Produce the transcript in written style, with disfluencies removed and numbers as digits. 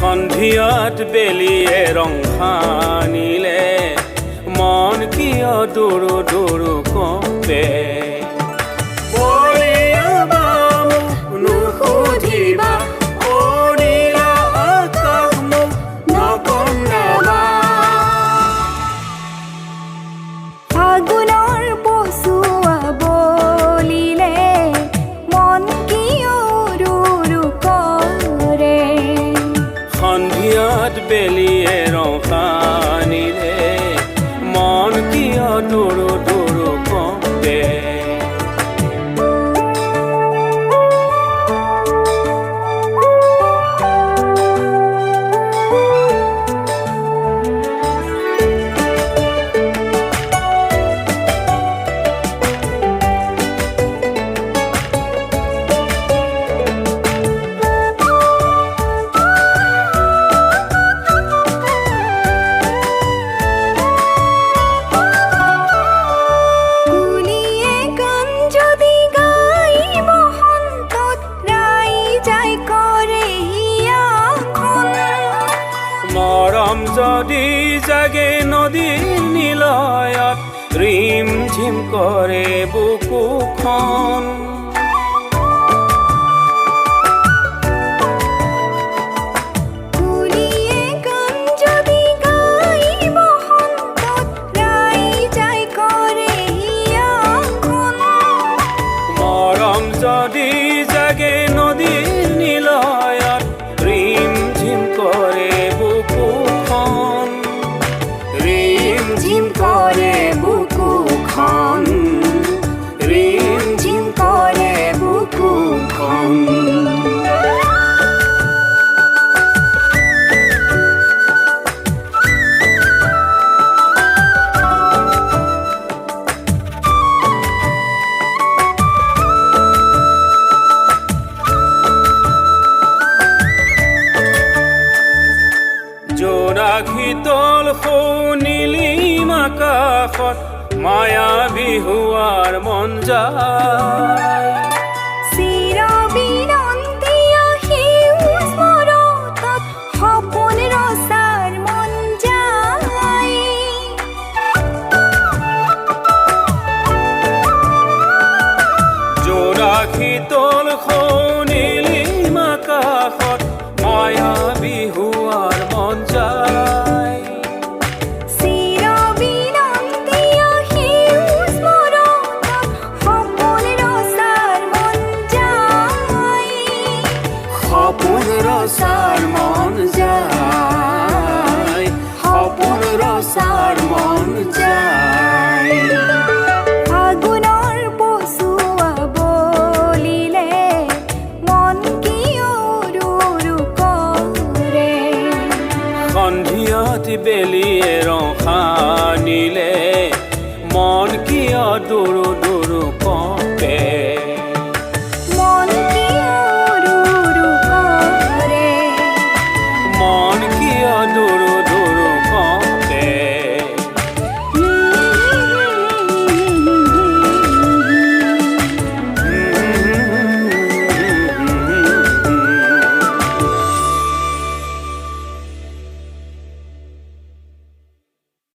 সন্ধিয়াত বেলিয়ে ৰং সানিলে মন কিয় দৌৰো দৌৰো কঁপে নুসুধিবা অনিলা আকাশ মোক নকন্দাবা ফাগুনৰ পছুৱা বলিলে মন কিয় ৰুৰু কৰে সন্ধিয়াত বেলিয়ে ৰং সানিলে মন কিয় দৌৰো দৌৰো কঁপে মৰম যদি জাগে নদীৰ নিলয়ত ৰিম ঝিম কৰে বুকুখন মৰম যদি জাগে নদীৰ নিলয়ত ৰিম ঝিম কৰে ৰিম ঝিম কৰে বুকুখন ৰিম ঝিম কৰে বুকুখন জোনাকীতল নীলিম আকাশত মায়াবী হোৱাৰ মন যায়